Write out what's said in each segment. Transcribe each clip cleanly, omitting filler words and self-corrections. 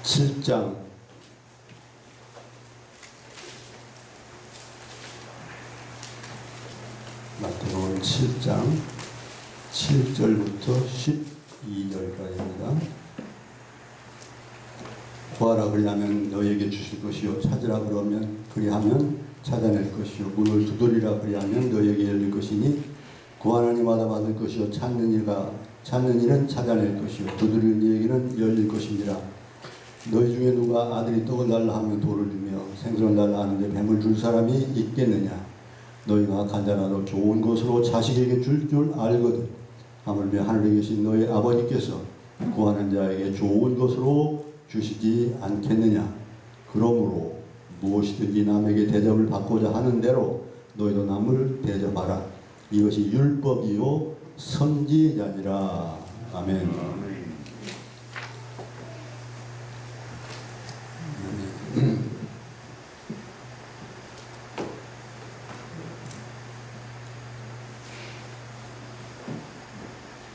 7장 마태복음 7장 7절부터 12절까지입니다. 구하라 그리하면 너에게 주실 것이요 찾으라 그러면 그리하면 찾아낼 것이요 문을 두드리라 그리하면 너에게 열릴 것이니 구하는 이마다 받을 것이요 찾는 이는 찾아낼 것이요 두드리는 이에게는 열릴 것이니라. 너희 중에 누가 아들이 떡을 달라 하면 돌을 주며 생선을 달라 하는데 뱀을 줄 사람이 있겠느냐. 너희가 간자라도 좋은 것으로 자식에게 줄 알거든. 하물며 하늘에 계신 너희 아버지께서 구하는 자에게 좋은 것으로 주시지 않겠느냐. 그러므로 무엇이든지 남에게 대접을 받고자 하는 대로 너희도 남을 대접하라. 이것이 율법이요 선지자니라. 아멘.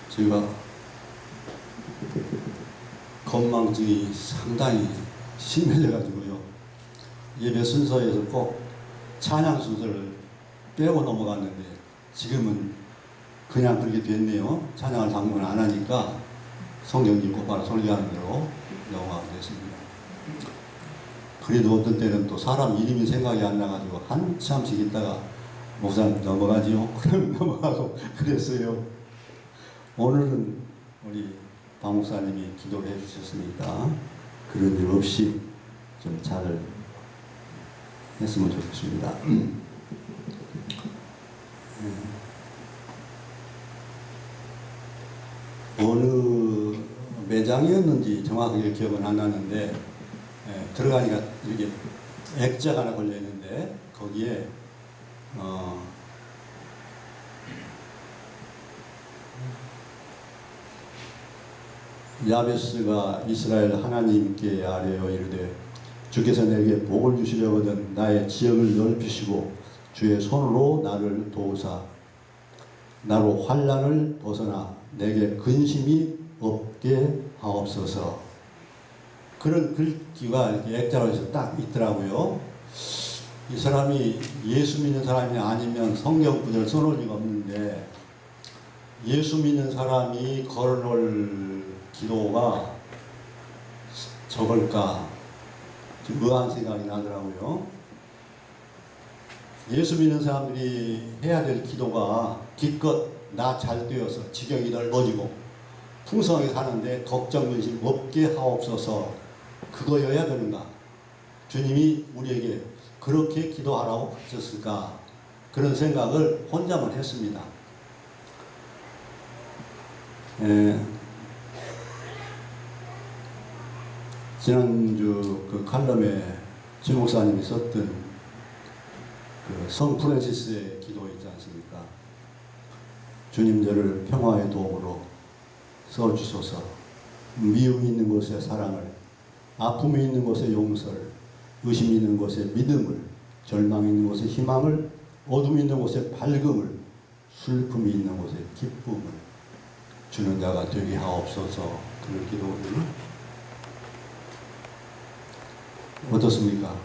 제가 건망증이 상당히 심해져가지고요. 예배 순서에서 꼭 찬양 순서를 빼고 넘어갔는데 지금은 그냥 그렇게 됐네요. 찬양을 당분 안 하니까 성경님 곧바로 설교하는 대로 넘어가게 됐습니다. 그래도 어떤 때는 또 사람 이름이 생각이 안 나가지고 한참씩 있다가 목사님 넘어가지요. 그럼 넘어가고 그랬어요. 오늘은 우리 박 목사님이 기도를 해주셨으니까 그런 일 없이 좀 잘 했으면 좋겠습니다. 어느 매장이었는지 정확하게 기억은 안 나는데 들어가니까 이렇게 액자가 하나 걸려 있는데 거기에 야베스가 이스라엘 하나님께 아뢰어 이르되 주께서 내게 복을 주시려거든 나의 지역을 넓히시고 주의 손으로 나를 도우사 나로 환난을 벗어나 내게 근심이 없게 하옵소서. 그런 글귀가 이렇게 액자로 해서 딱 있더라고요. 이 사람이 예수 믿는 사람이 아니면 성경 구절 써놓을 리가 없는데 예수 믿는 사람이 걸어놓을 기도가 적을까 좀 의아한 생각이 나더라고요. 예수 믿는 사람들이 해야 될 기도가 기껏 나 잘 되어서 지경이 넓어지고 풍성하게 사는데 걱정 근심 없게 하옵소서, 그거여야 되는가. 주님이 우리에게 그렇게 기도하라고 하셨을까, 그런 생각을 혼자만 했습니다. 지난주 그 칼럼에 지 목사님이 썼던 그 성 프란시스의 기도 있지 않습니까? 주님 저를 평화의 도움으로 써주소서. 미움이 있는 곳에 사랑을, 아픔이 있는 곳에 용서를, 의심이 있는 곳에 믿음을, 절망이 있는 곳에 희망을, 어둠이 있는 곳에 밝음을, 슬픔이 있는 곳에 기쁨을 주는 자가 되게 하옵소서. 그런 기도를 어떻습니까?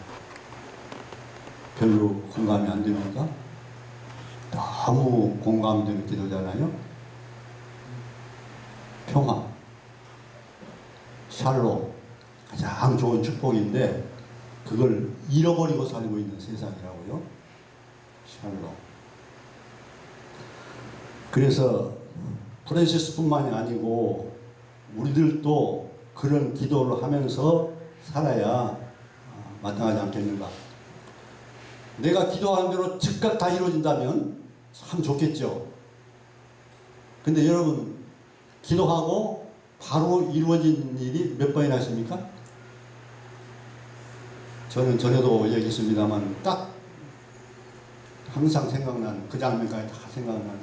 별로 공감이 안 됩니까? 너무 공감되는 기도잖아요. 평화, 샬롬, 가장 좋은 축복인데 그걸 잃어버리고 살고 있는 세상이라고요. 샬롬. 그래서 프란시스뿐만이 아니고 우리들도 그런 기도를 하면서 살아야 마땅하지 않겠는가. 내가 기도하는 대로 즉각 다 이루어진다면 참 좋겠죠. 근데 여러분, 기도하고 바로 이루어진 일이 몇 번이나 하십니까? 저는 전에도 얘기했습니다만 딱 항상 생각나는 그 장면까지 다 생각나는,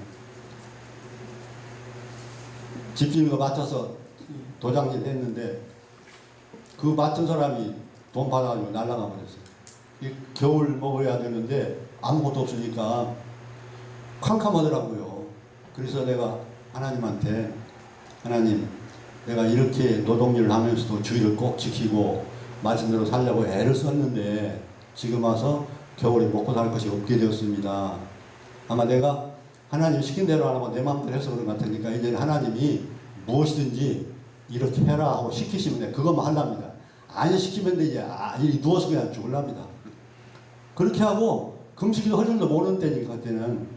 집주인과 맡아서 도장질 했는데 그 맡은 사람이 돈 받아가지고 날아가 버렸어요. 겨울 먹어야 되는데 아무것도 없으니까 캄캄하더라고요. 그래서 내가 하나님한테, 하나님 내가 이렇게 노동일을 하면서도 주의를 꼭 지키고 말씀대로 살려고 애를 썼는데 지금 와서 겨울에 먹고 살 것이 없게 되었습니다. 아마 내가 하나님 시킨 대로 안 하고 내 마음대로 해서 그런 것 같으니까 이제는 하나님이 무엇이든지 이렇게 해라 하고 시키시면 돼. 그것만 하랍니다. 안 시키면 이제 누워서 그냥 죽을랍니다. 그렇게 하고 금식도 할 줄도 모르는 때니까 그때는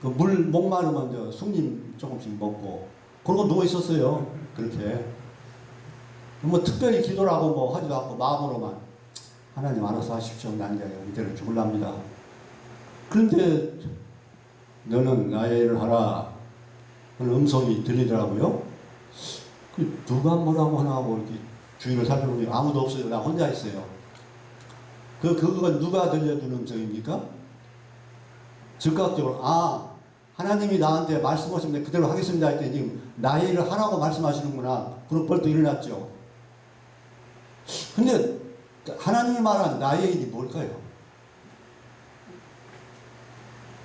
그 물 목마르면 저 숭림 조금씩 먹고 그러고 누워 있었어요. 그렇게 뭐 특별히 기도를 하고 뭐 하지도 않고 마음으로만 하나님 알아서 하십시오. 난 이제 이대로 죽을랍니다. 그런데 너는 나의 일을 하라. 그런 음성이 들리더라고요. 그 누가 뭐라고 하나 하고 이렇게 주위를 살펴보니 아무도 없어요. 나 혼자 있어요. 그건 누가 들려준 음성입니까? 즉각적으로 하나님이 나한테 말씀하시면 그대로 하겠습니다 했더니 지금 나의 일을 하라고 말씀하시는구나. 그럼 벌떡 일어났죠. 근데 하나님이 말한 나의 일이 뭘까요?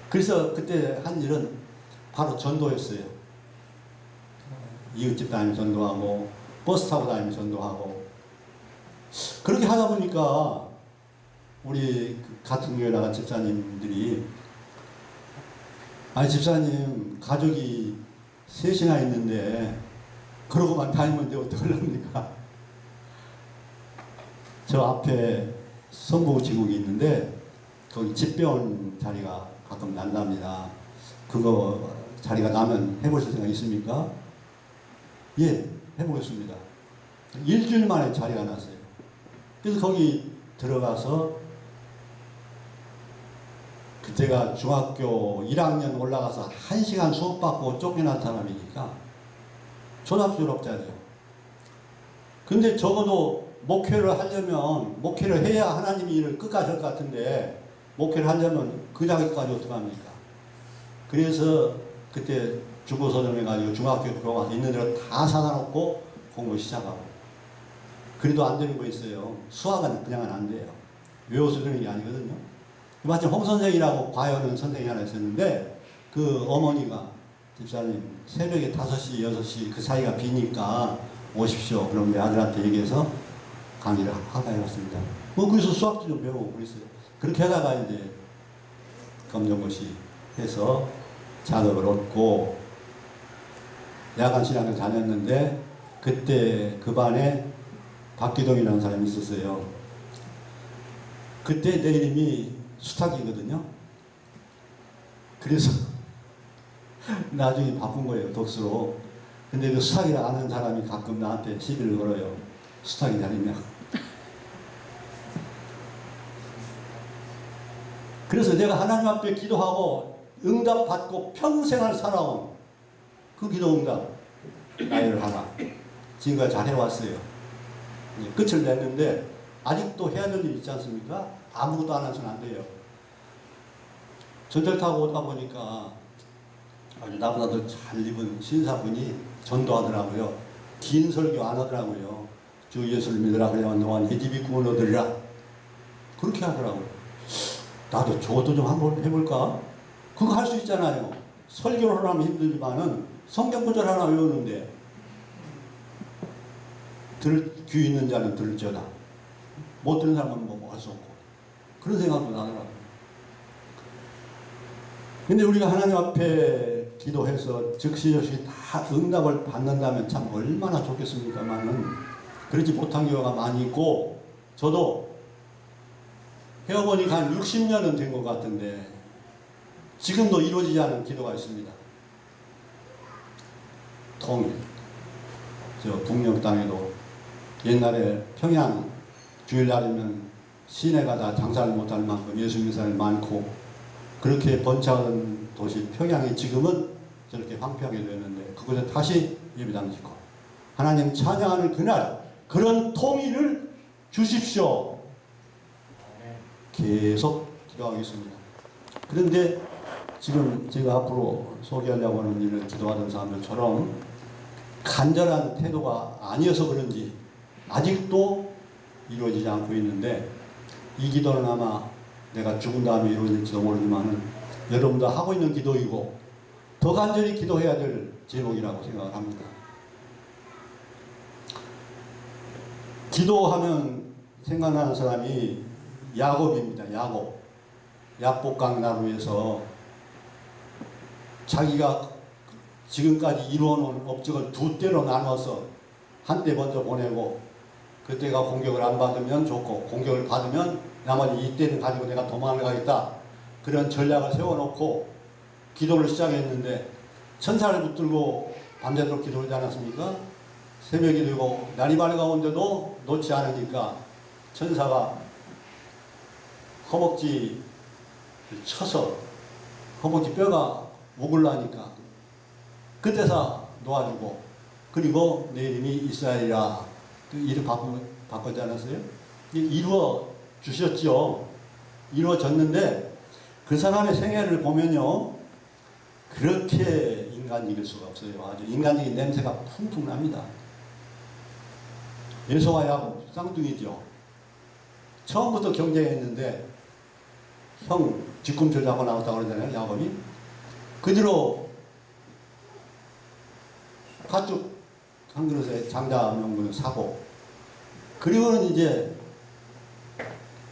그래서 그때 한 일은 바로 전도였어요. 이웃집 다니면서 전도하고 버스 타고 다니면서 전도하고 그렇게 하다 보니까 우리 같은 교회 나간 집사님들이 집사님 가족이 셋이나 있는데 그러고만 다니면 어떡하렵니까? 저 앞에 선부지국이 있는데 거기 집배원 자리가 가끔 난답니다. 그거 자리가 나면 해보실 생각 있습니까? 예, 해보겠습니다. 일주일 만에 자리가 났어요. 그래서 거기 들어가서 그때가 중학교 1학년 올라가서 1시간 수업받고 쫓겨난 사람이니까 초등학교 졸업자죠. 근데 적어도 목회를 하려면 목회를 해야 하나님이 일을 끝까지 할 것 같은데 목회를 하려면 그 자기까지 어떡합니까? 그래서 그때 중고서점해가지고 중학교 들어가서 있는 대로 다 사다놓고 공부 시작하고 그래도 안 되는 거 있어요. 수학은 그냥은 안 돼요. 외워서 되는 게 아니거든요. 마침 홍 선생이라고 과외하는 선생이 하나 있었는데 그 어머니가 집사님 새벽에 5시, 6시 그 사이가 비니까 오십시오. 그럼 내 아들한테 얘기해서 강의를 하다 해봤습니다. 그래서 수학도 좀 배우고 그랬어요. 그렇게 하다가 이제 검정고시 해서 자격을 얻고 야간 신학을 다녔는데 그때 그 반에 박기동이라는 사람이 있었어요. 그때 내 이름이 수탁이거든요. 그래서 나중에 바쁜 거예요. 덕수로. 근데 그 수탁이라 아는 사람이 가끔 나한테 시비를 걸어요. 수탁이 잘했냐. 그래서 내가 하나님 앞에 기도하고 응답 받고 평생을 살아온 그 기도 응답 나이를 하나 지금까지 잘 해왔어요. 끝을 냈는데 아직도 해야 될 일 있지 않습니까? 아무것도 안 해서는 안 돼요. 전철 타고 오다 보니까 아주 나보다 더 잘 입은 신사분이 전도하더라고요. 긴 설교 안 하더라고요. 주 예수를 믿으라 그래야 너와 네 집이 구원 얻으리라. 그렇게 하더라고요. 나도 저것도 좀 한번 해볼까? 그거 할 수 있잖아요. 설교를 하면 힘들지만은 성경 구절 하나 외우는데 귀 있는 자는 들을지어다. 못 듣는 사람은 뭐 할 수 없고 그런 생각도 나더라고요. 근데 우리가 하나님 앞에 기도해서 즉시 다 응답을 받는다면 참 얼마나 좋겠습니까만은 그렇지 못한 경우가 많이 있고 저도 해어보니까 한 60년은 된 것 같은데 지금도 이루어지지 않은 기도가 있습니다. 통일. 저 북녘 땅에도 옛날에 평양 주일날이면 시내가 다 장사를 못할 만큼 예수 믿는 사람이 많고 그렇게 번창하던 도시 평양이 지금은 저렇게 황폐하게 되었는데 그곳에 다시 예배당 짓고 하나님 찬양하는 그날 그런 통일을 주십시오. 계속 기도하겠습니다. 그런데 지금 제가 앞으로 소개하려고 하는 일을 기도하던 사람들처럼 간절한 태도가 아니어서 그런지 아직도 이루어지지 않고 있는데 이 기도는 아마 내가 죽은 다음에 이루어질지도 모르지만은 여러분도 하고 있는 기도이고 더 간절히 기도해야 될 제목이라고 생각을 합니다. 기도하면 생각나는 사람이 야곱입니다. 야곱. 약복강 나루에서 자기가 지금까지 이루어놓은 업적을 두 때로 나눠서 한때 먼저 보내고 그때가 공격을 안 받으면 좋고 공격을 받으면 나머지 이때는 가지고 내가 도망을 가겠다. 그런 전략을 세워놓고 기도를 시작했는데 천사를 붙들고 밤새도록 기도하지 않았습니까? 새벽이 되고 날이 밝아온데도 놓지 않으니까 천사가 허벅지 쳐서 허벅지 뼈가 우글라니까 그때서 놓아주고 그리고 내 이름이 이스라엘이라 이름 바꾸지 않았어요? 이루어 주셨죠. 이루어졌는데 그 사람의 생애를 보면요 그렇게 인간적일 수가 없어요. 아주 인간적인 냄새가 풍풍 납니다. 에서와 야곱 쌍둥이죠. 처음부터 경쟁했는데 형 뒤꿈치를 잡고 나왔다고 그러잖아요. 야곱이 그 뒤로 가축 한 그릇에 장자 명분을 사고 그리고는 이제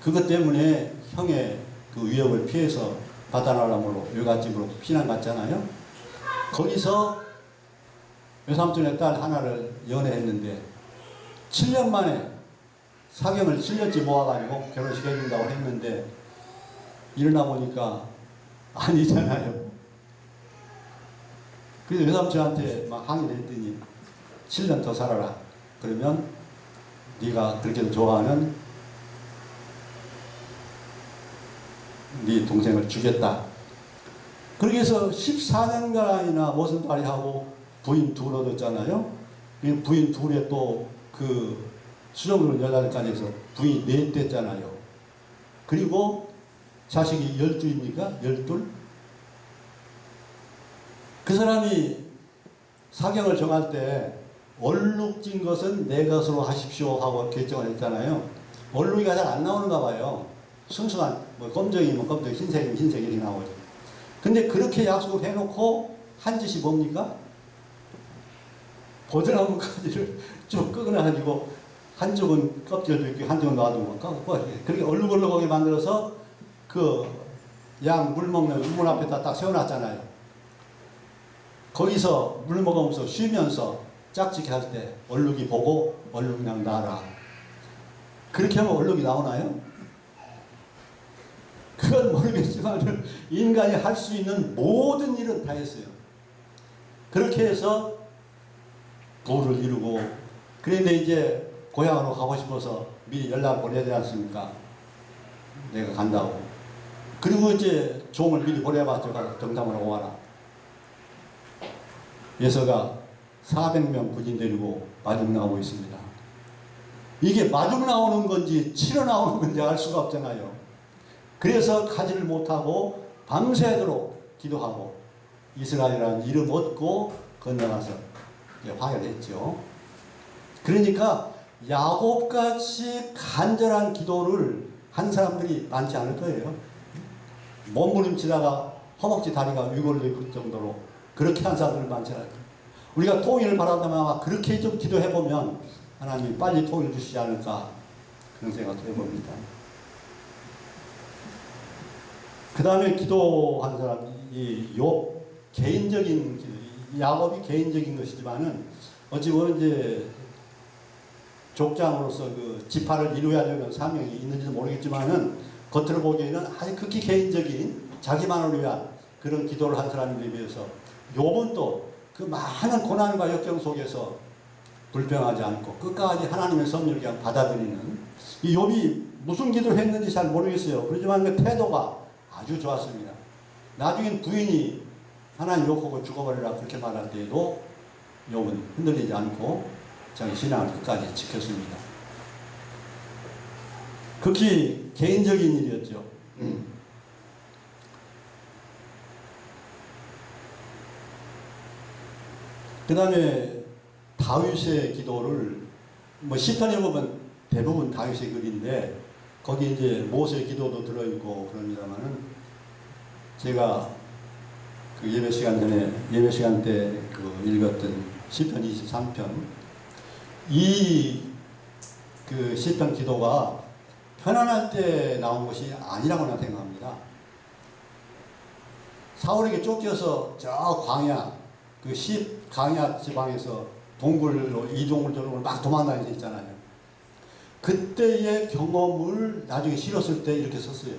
그것 때문에 형의 그 위협을 피해서 바다나람으로 외갓집으로 피난 갔잖아요. 거기서 외삼촌의 딸 하나를 연애했는데 7년 만에 사경을 7년째 모아가지고 결혼식 해준다고 했는데 일어나 보니까 아니잖아요. 그래서 외삼촌한테 막 항의를 했더니 7년 더 살아라. 그러면 네가 그렇게 좋아하는 네 동생을 주겠다. 그렇게 해서 14년간이나 모순발이 하고 부인 둘 얻었잖아요. 부인 둘에 또 그 수정으로 여자들까지 해서 부인이 넷 됐잖아요. 그리고 자식이 12입니까? 12? 그 사람이 사경을 정할 때 얼룩진 것은 내 것으로 하십시오 하고 결정을 했잖아요. 얼룩이가 잘 안 나오는가 봐요. 순수한 뭐 검정이면 검정, 흰색이면 흰색 이렇게 나오죠. 근데 그렇게 약속을 해놓고 한 짓이 뭡니까? 보드나무까지를 쭉 끊어가지고 한쪽은 껍질도 있고 한쪽은 놔두고 그렇게 얼룩얼룩하게 만들어서 그 양 물 먹는 문 앞에다 딱 세워놨잖아요. 거기서 물 먹으면서 쉬면서 짝짓기 할 때 얼룩이 보고 얼룩 그냥 놔라. 그렇게 하면 얼룩이 나오나요? 그건 모르겠지만 인간이 할 수 있는 모든 일은 다 했어요. 그렇게 해서 부를 이루고 그런데 이제 고향으로 가고 싶어서 미리 연락을 보내야 되지 않습니까? 내가 간다고. 그리고 이제 종을 미리 보내봤죠. 정탐을 오와라. 예서가 400명 군인 데리고 마중 나오고 있습니다. 이게 마중 나오는 건지 치러 나오는 건지 알 수가 없잖아요. 그래서 가지를 못하고 밤새도록 기도하고 이스라엘이라는 이름 얻고 건너가서 화해했죠. 그러니까 야곱같이 간절한 기도를 한 사람들이 많지 않을 거예요. 몸부림치다가 허벅지 다리가 위골로 있을 정도로 그렇게 한 사람들은 많지 않을 거예요. 우리가 통일을 바란다면 아마 그렇게 좀 기도해보면 하나님이 빨리 통일 주시지 않을까 그런 생각도 해봅니다. 그 다음에 기도한 사람이 개인적인 기도, 야곱이 개인적인 것이지만은 어찌 보면 이제 족장으로서 그 지파를 이루어야 되는 사명이 있는지도 모르겠지만은 겉으로 보기에는 아주 극히 개인적인 자기만을 위한 그런 기도를 한 사람에 비해서 욥은 또 그 많은 고난과 역경 속에서 불평하지 않고 끝까지 하나님의 섭리를 그냥 받아들이는 이 욥이 무슨 기도를 했는지 잘 모르겠어요. 그렇지만 그 태도가 아주 좋았습니다. 나중엔 부인이 하나님 욕하고 죽어버리라 그렇게 말할 때에도 욥은 흔들리지 않고 자기 신앙을 끝까지 지켰습니다. 극히 개인적인 일이었죠. 그 다음에 다윗의 기도를 뭐 시편에 보면 대부분 다윗의 글인데 거기 이제 모세의 기도도 들어있고 그럽니다만은 제가 그 예배 시간 때 그 읽었던 시편 23편 이 그 그 시편 기도가 편안할 때 나온 것이 아니라고 나 생각합니다. 사울에게 쫓겨서 저 광야, 그 광야 지방에서 동굴로 이동굴로 막 도망다니고 있잖아요. 그때의 경험을 나중에 실었을 때 이렇게 썼어요.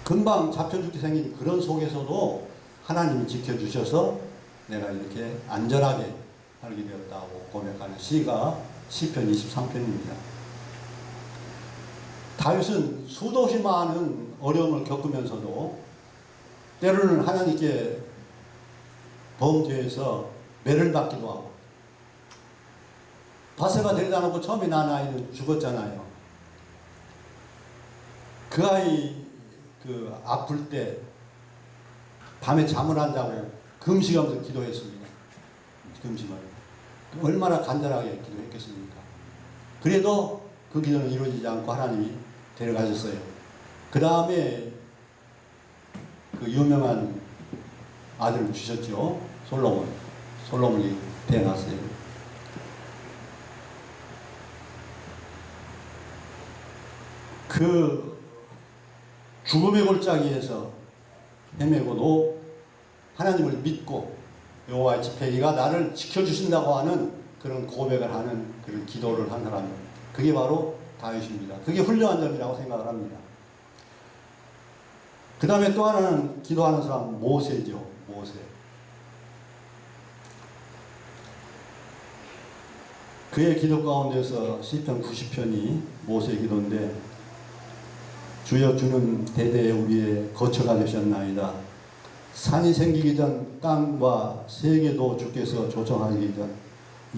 금방 잡혀 죽게 생긴 그런 속에서도 하나님이 지켜주셔서 내가 이렇게 안전하게 살게 되었다고 고백하는 시가 시편 23편입니다. 다윗은 수도 없이 많은 어려움을 겪으면서도 때로는 하나님께 범죄해서 매를 받기도 하고, 바세바 데려다 놓고 처음에 낳은 아이는 죽었잖아요. 그 아이 아플 때 밤에 잠을 안 자고 금식하면서 기도했습니다. 금식을 얼마나 간절하게 기도했겠습니까? 그래도 그 기도는 이루어지지 않고 하나님이 데려가셨어요. 그 다음에 그 유명한 아들을 주셨죠. 솔로몬이 태어났어요. 그 죽음의 골짜기에서 헤매고도 하나님을 믿고 여호와의 지팡이가 나를 지켜주신다고 하는 그런 고백을 하는 그런 기도를 한 사람, 그게 바로 다윗입니다. 그게 훌륭한 점이라고 생각을 합니다. 그 다음에 또 하나는 기도하는 사람 모세죠. 모세. 그의 기도 가운데서 시편 90편이 모세의 기도인데, 주여 주는 대대에 우리의 거처가 되셨나이다. 산이 생기기 전 땅과 세계도 주께서 조성하기 전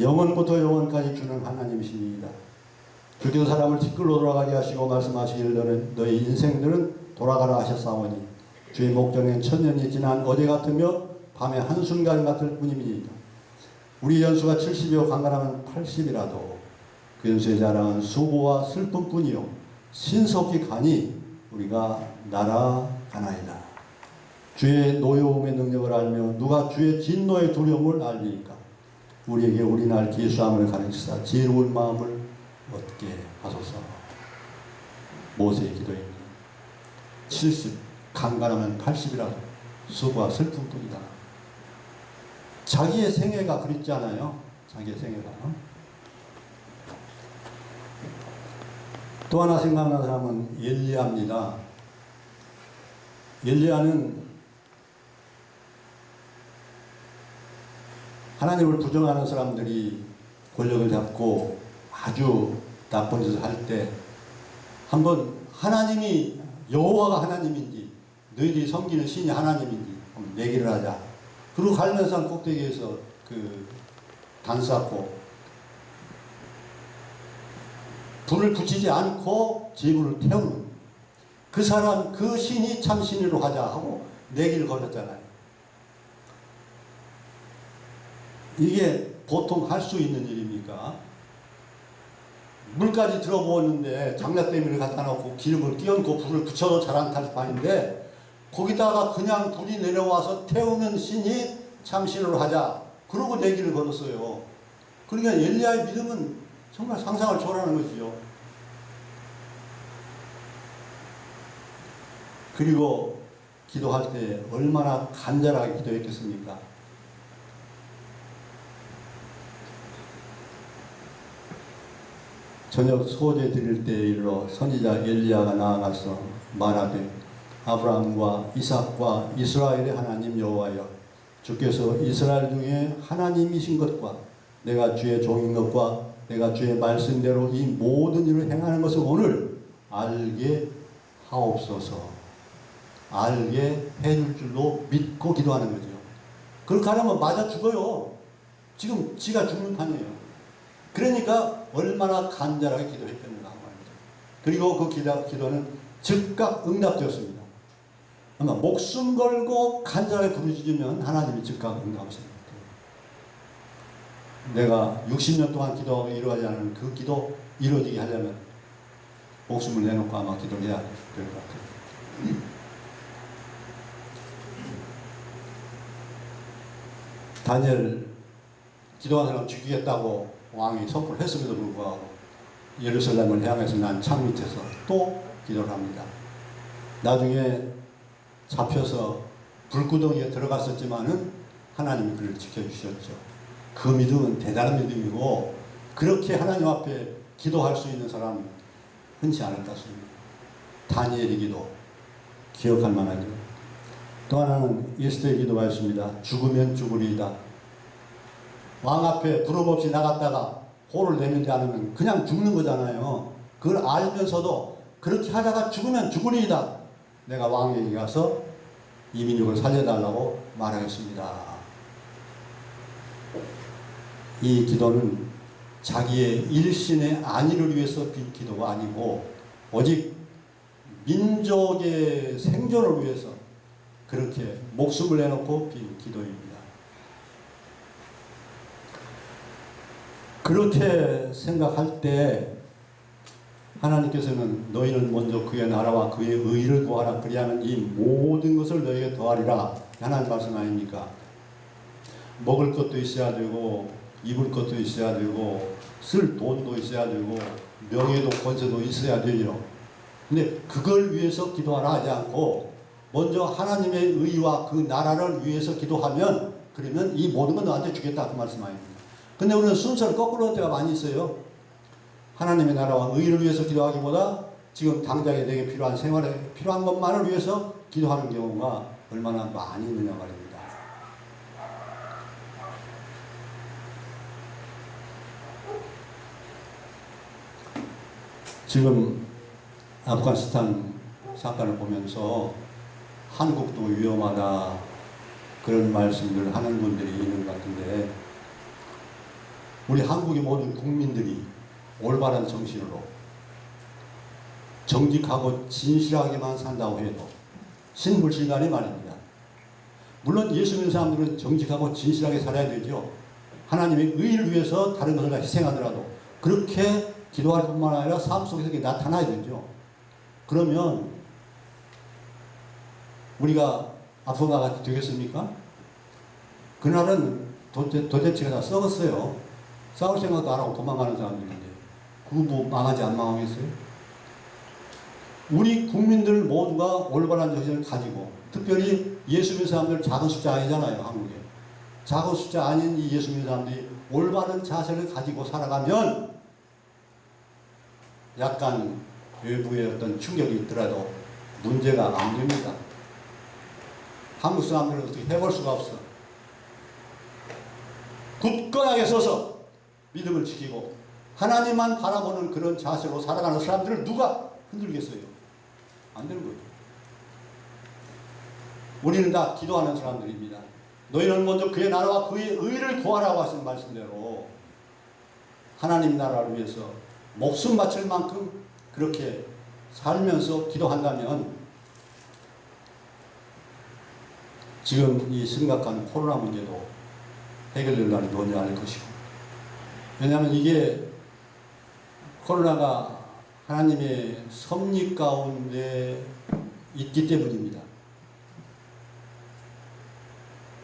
영원부터 영원까지 주는 하나님이십니다. 주께서 사람을 티끌로 돌아가게 하시고 말씀하시기를 너희 인생들은 돌아가라 하셨사오니 주의 목전엔 천년이 지난 어제 같으며 밤의 한순간 같을 뿐입니다. 우리 연수가 70이요 강간하면 80이라도 그 연수의 자랑은 수고와 슬픔뿐이요 신속히 가니 우리가 날아가나이다. 주의 노여움의 능력을 알며 누가 주의 진노의 두려움을 알리니까 우리에게 우리 날 기수함을 가르치사 지혜로운 마음을 얻게 하소서. 모세의 기도입니다. 70, 강간하면 80이라도 수고와 슬픔뿐이다. 자기의 생애가 그립잖아요. 자기의 생애가. 또 하나 생각나는 사람은 엘리야입니다. 엘리야는 하나님을 부정하는 사람들이 권력을 잡고 아주 나쁜 짓을 할 때 한번 하나님이 여호와가 하나님인지 너희들이 섬기는 신이 하나님인지 한번 내기를 하자. 그리고 갈멜산 꼭대기에서 단 쌓고 불을 붙이지 않고 지붕을 태우는 그 사람, 그 신이 참 신으로 가자 하고 내기를 걸었잖아요. 이게 보통 할 수 있는 일입니까? 물까지 들어부었는데 장작대미를 갖다 놓고 기름을 끼얹고 불을 붙여도 잘 안 탈 판인데 거기다가 그냥 불이 내려와서 태우는 신이 참 신으로 하자. 그러고 내기를 걸었어요. 그러니까 엘리야의 믿음은 정말 상상을 초월하는 것이죠. 그리고 기도할 때 얼마나 간절하게 기도했겠습니까? 저녁 소제 드릴 때 이르러 선지자 엘리야가 나아가서 말하되 아브라함과 이삭과 이스라엘의 하나님 여호와여, 주께서 이스라엘 중에 하나님이신 것과 내가 주의 종인 것과 내가 주의 말씀대로 이 모든 일을 행하는 것을 오늘 알게 하옵소서. 알게 해줄 줄로 믿고 기도하는 거죠. 그렇게 하려면 맞아 죽어요. 지금 지가 죽는 판이에요. 그러니까 얼마나 간절하게 기도했겠는가 말이죠. 그리고 그 기도는 즉각 응답되었습니다. 아마 목숨 걸고 간절하게 부르짖으면 하나님이 즉각 응답하십니다. 내가 60년 동안 기도하고 이루어지지 않은 그 기도 이루어지게 하려면 목숨을 내놓고 아마 기도를 해야 될 것 같아요. 다니엘 기도한 사람 죽이겠다고 왕이 선포를 했음에도 불구하고 예루살렘을 향해서 난 창 밑에서 또 기도를 합니다. 나중에 잡혀서 불구덩이에 들어갔었지만은 하나님이 그를 지켜주셨죠. 그 믿음은 대단한 믿음이고 그렇게 하나님 앞에 기도할 수 있는 사람 흔치 않을 것 같습니다. 다니엘의 기도 기억할 만하죠. 또 하나는 에스더의 기도가 있습니다. 죽으면 죽으리이다. 왕 앞에 부름 없이 나갔다가 호를 내밀지 않으면 그냥 죽는 거잖아요. 그걸 알면서도 그렇게 하다가 죽으면 죽으리이다. 내가 왕에게 가서 이민족을 살려달라고 말하겠습니다. 이 기도는 자기의 일신의 안위를 위해서 빈 기도가 아니고 오직 민족의 생존을 위해서 그렇게 목숨을 내놓고 빈 기도입니다. 그렇게 생각할 때 하나님께서는 너희는 먼저 그의 나라와 그의 의를 구하라. 그리하면 이 모든 것을 너희에게 더하리라. 하나님 말씀 아닙니까? 먹을 것도 있어야 되고 입을 것도 있어야 되고 쓸 돈도 있어야 되고 명예도 권세도 있어야 되죠. 근데 그걸 위해서 기도하라 하지 않고 먼저 하나님의 의와 그 나라를 위해서 기도하면 그러면 이 모든 건 너한테 주겠다 그 말씀 아닙니까? 근데 우리는 순서를 거꾸로 할 때가 많이 있어요. 하나님의 나라와 의를 위해서 기도하기보다 지금 당장에 내게 필요한 생활에 필요한 것만을 위해서 기도하는 경우가 얼마나 많이 있느냐 말입니다. 지금 아프가니스탄 사건을 보면서 한국도 위험하다 그런 말씀들을 하는 분들이 있는 것 같은데 우리 한국의 모든 국민들이 올바른 정신으로 정직하고 진실하게만 산다고 해도 신불신간이 말입니다. 물론 예수 믿는 사람들은 정직하고 진실하게 살아야 되죠. 하나님의 의를 위해서 다른 것을 다 희생하더라도 그렇게 기도할 뿐만 아니라 삶 속에서 그게 나타나야 되죠. 그러면 우리가 아프가가 되겠습니까? 그날은 도대체가 다 썩었어요. 싸울 생각도 안 하고 도망가는 사람들인데 그거 뭐 망하지 안 망하겠어요? 우리 국민들 모두가 올바른 정신을 가지고 특별히 예수 믿는 사람들 작은 숫자 아니잖아요. 한국에. 작은 숫자 아닌 이 예수 믿는 사람들이 올바른 자세를 가지고 살아가면 약간 외부의 어떤 충격이 있더라도 문제가 안 됩니다. 한국 사람들은 어떻게 해볼 수가 없어. 굳건하게 서서 믿음을 지키고 하나님만 바라보는 그런 자세로 살아가는 사람들을 누가 흔들겠어요? 안 되는 거죠. 우리는 다 기도하는 사람들입니다. 너희는 먼저 그의 나라와 그의 의를 구하라고 하신 말씀대로 하나님 나라를 위해서 목숨 바칠 만큼 그렇게 살면서 기도한다면 지금 이 심각한 코로나 문제도 해결될 날이 오지 않을 것이고 왜냐하면 이게 코로나가 하나님의 섭리 가운데 있기 때문입니다.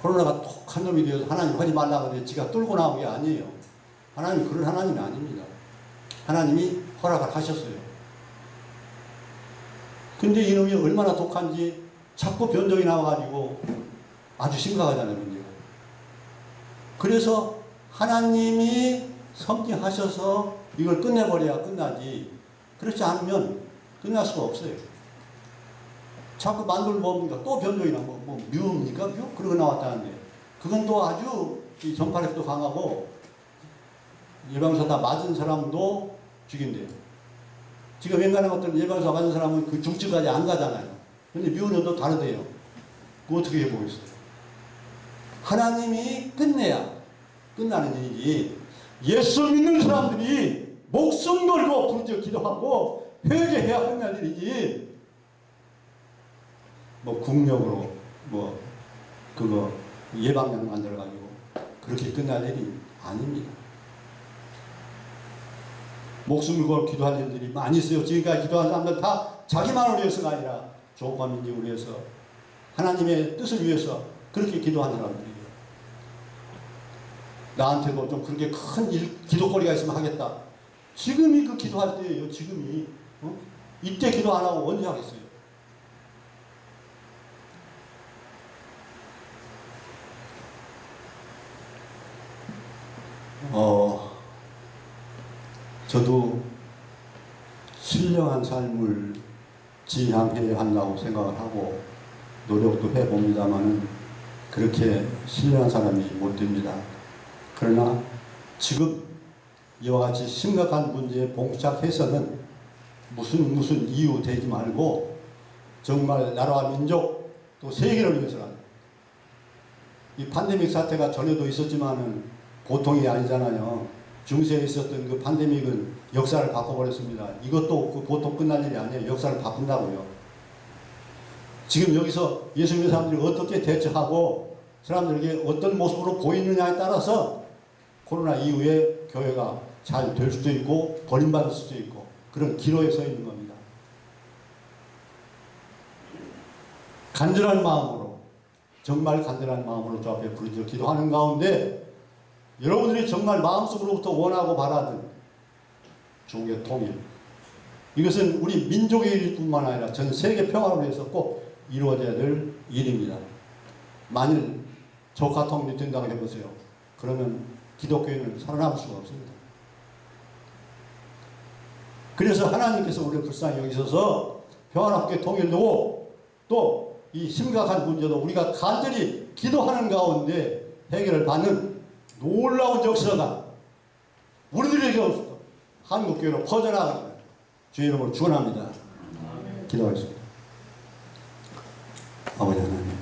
코로나가 독한 놈이 되어서 하나님 하지 말라고 하는데 지가 뚫고 나온 게 아니에요. 하나님이 그런 하나님이 아닙니다. 하나님이 허락을 하셨어요. 근데 이놈이 얼마나 독한지 자꾸 변종이 나와가지고 아주 심각하잖아요, 문제가. 그래서 하나님이 섭리하셔서 이걸 끝내버려야 끝나지. 그렇지 않으면 끝날 수가 없어요. 자꾸 만들 뭡니까? 또 변종이 나고, 뭐, 뮤입니까? 뮤? 그러고 나왔다는데. 그건 또 아주 이 전파력도 강하고, 예방주사 다 맞은 사람도 죽인대요. 지금 웬간한 것들은 예방주사 맞은 사람은 그 중증까지 안 가잖아요. 근데 뮤는 또 다르대요. 그거 어떻게 해보겠어요? 하나님이 끝내야 끝나는 일이지. 예수 믿는 사람들이 목숨 걸고 부르짖어 기도하고 회개해야 끝날 일이지. 뭐 국력으로 뭐 그거 예방약 만들어가지고 그렇게 끝날 일이 아닙니다. 목숨을 걸고 기도할 일들이 많이 있어요. 지금까지 기도한 사람들 다 자기만을 위해서가 아니라 조국과 민족을 위해서 하나님의 뜻을 위해서 그렇게 기도하는 사람들이에요. 나한테도 좀 그렇게 큰 기도거리가 있으면 하겠다. 지금이 그 기도할 때예요. 지금이. 이때 기도 안 하고 언제 하겠어요? 저도 신령한 삶을 지향해야 한다고 생각을 하고 노력도 해봅니다만은 그렇게 신령한 사람이 못 됩니다. 그러나 지금 이와 같이 심각한 문제에 봉착해서는 무슨 이유 되지 말고 정말 나라와 민족 또 세계를 위해서라도 이 팬데믹 사태가 전에도 있었지만은 보통이 아니잖아요. 중세에 있었던 그 팬데믹은 역사를 바꿔버렸습니다. 이것도 그 보통 끝날 일이 아니에요. 역사를 바꾼다고요. 지금 여기서 예수 믿는 사람들이 어떻게 대처하고 사람들에게 어떤 모습으로 보이느냐에 따라서 코로나 이후에 교회가 잘 될 수도 있고 버림받을 수도 있고 그런 기로에 서 있는 겁니다. 간절한 마음으로 정말 간절한 마음으로 주 앞에 부르짖어 기도하는 가운데 여러분들이 정말 마음속으로부터 원하고 바라는 중국의 통일, 이것은 우리 민족의 일뿐만 아니라 전 세계 평화를 위해서 꼭 이루어져야 될 일입니다. 만일 조카 통일이 된다고 해보세요. 그러면 기독교인은 살아남을 수가 없습니다. 그래서 하나님께서 우리를 불쌍히 여기셔서 평화롭게 통일되고 또 이 심각한 문제도 우리가 간절히 기도하는 가운데 해결을 받는 놀라운 역사가 우리들에게 한국교회로 퍼져나가는 주의 이름으로 축원합니다. 기도하겠습니다. 아버지 하나님,